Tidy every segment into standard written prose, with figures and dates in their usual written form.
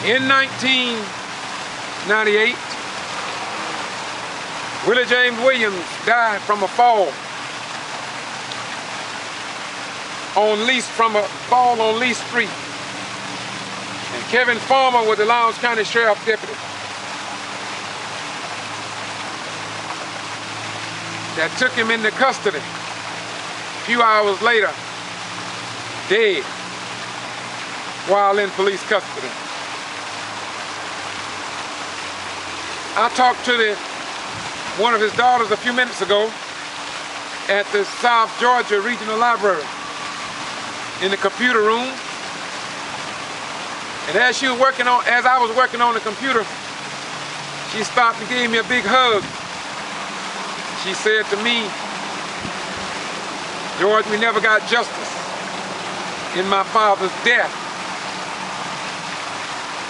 In 1998, Willie James Williams died from a fall on Lee Street. And Kevin Farmer was the Lowndes County Sheriff Deputy that took him into custody. A few hours later, dead while in police custody. I talked to one of his daughters a few minutes ago at the South Georgia Regional Library in the computer room. And as I was working on the computer, she stopped and gave me a big hug. She said to me, "George, we never got justice in my father's death."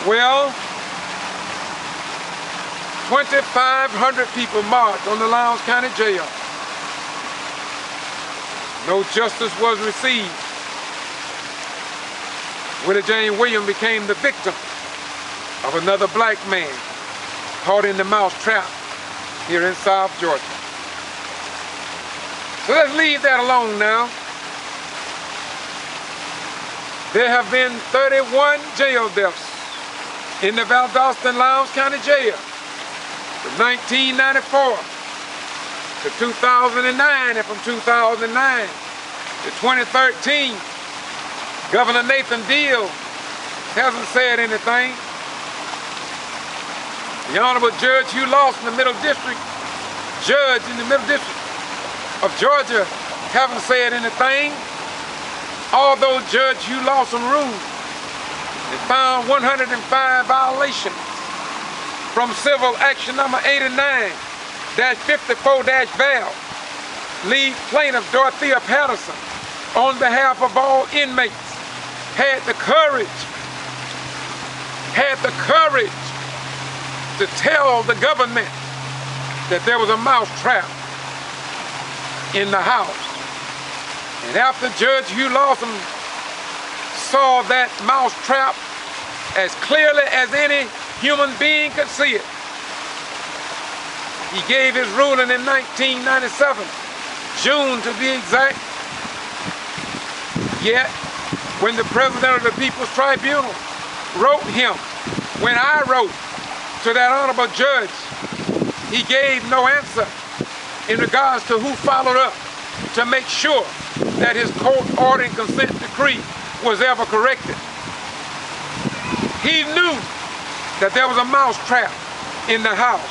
Well, 2,500 people marched on the Lowndes County Jail. No justice was received. Willie James Williams became the victim of another black man caught in the mouse trap here in South Georgia. So let's leave that alone now. There have been 31 jail deaths in the Valdosta Lowndes County Jail from 1994 to 2009, and from 2009 to 2013. Governor Nathan Deal hasn't said anything. The Honorable Judge Hugh Lawson, the Middle District Judge in the Middle District of Georgia, haven't said anything. Although Judge Hugh Lawson ruled and found 105 violations from Civil Action number 89-54-Val, lead plaintiff Dorothea Patterson, on behalf of all inmates, had the courage to tell the government that there was a mouse trap in the house. And after Judge Hugh Lawson saw that mouse trap as clearly as any human being could see it, he gave his ruling in 1997, June to be exact. Yet, when the President of the People's Tribunal wrote him, when I wrote to that honorable judge, he gave no answer in regards to who followed up to make sure that his court order and consent decree was ever corrected. He knew that there was a mouse trap in the house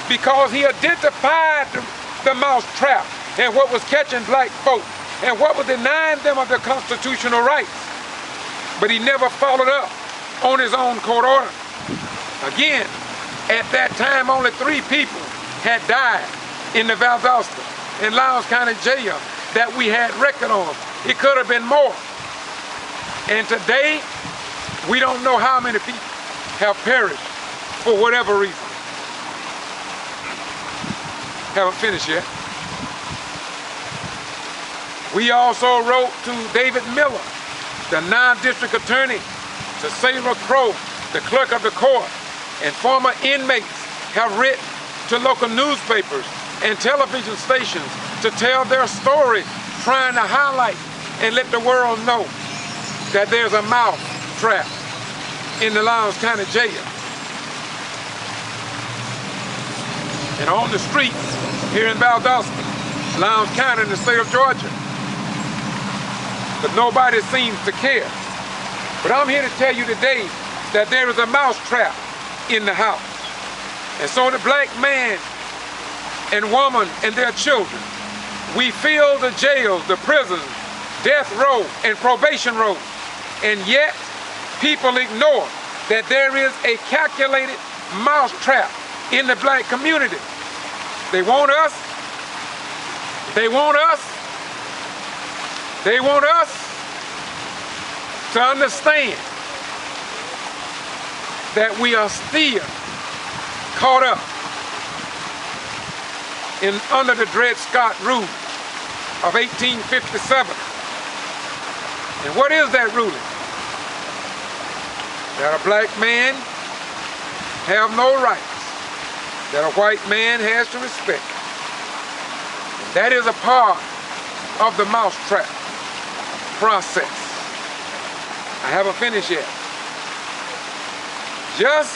because he identified the mouse trap and what was catching black folk and what was denying them of their constitutional rights. But he never followed up on his own court order. Again, at that time, only 3 people had died in the Valdosta and Lowndes County Jail that we had record on. It could have been more. And today, we don't know how many people have perished for whatever reason. Haven't finished yet. We also wrote to David Miller, the now district attorney, to Sarah Crow, the clerk of the court, and former inmates have written to local newspapers and television stations to tell their story, trying to highlight and let the world know that there's a mouse trap in the Lowndes County Jail. And on the streets here in Valdosta, Lowndes County in the state of Georgia. But nobody seems to care. But I'm here to tell you today that there is a mouse trap in the house. And so the black man and woman and their children, we fill the jails, the prisons, death row, and probation row. And yet, people ignore that there is a calculated mouse trap in the black community. They want us. They want us. They want us to understand that we are still caught up under the Dred Scott rule of 1857. And what is that ruling? that a black man have no rights that a white man has to respect. And that is a part of the mousetrap process. I haven't finished yet. Just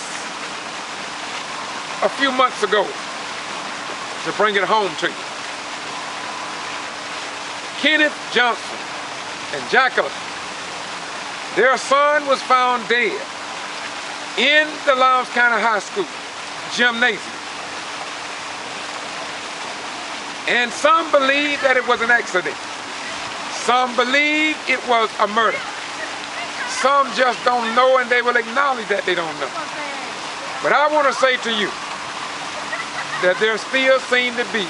a few months ago, to bring it home to you, Kenneth Johnson and Jacqueline, their son was found dead in the Lowndes County High School gymnasium. And some believe that it was an accident. Some believe it was a murder. Some just don't know, and they will acknowledge that they don't know. But I want to say to you that there still seems to be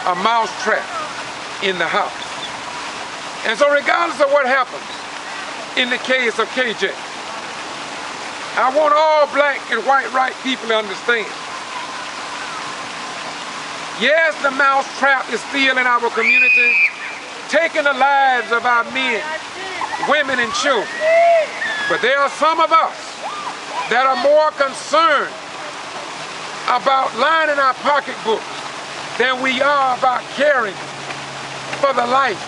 a mousetrap in the house. And so regardless of what happens in the case of KJ, I want all black and white people to understand. Yes, the mousetrap is still in our community, taking the lives of our men, women, and children. But there are some of us that are more concerned about lining our pocketbooks than we are about caring for the life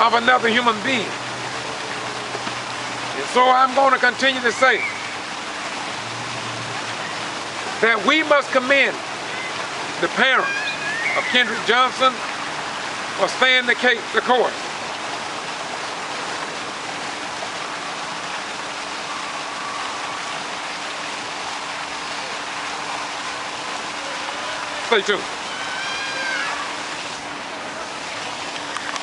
of another human being. And so I'm going to continue to say that we must commend the parents of Kendrick Johnson for staying the course. Stay tuned.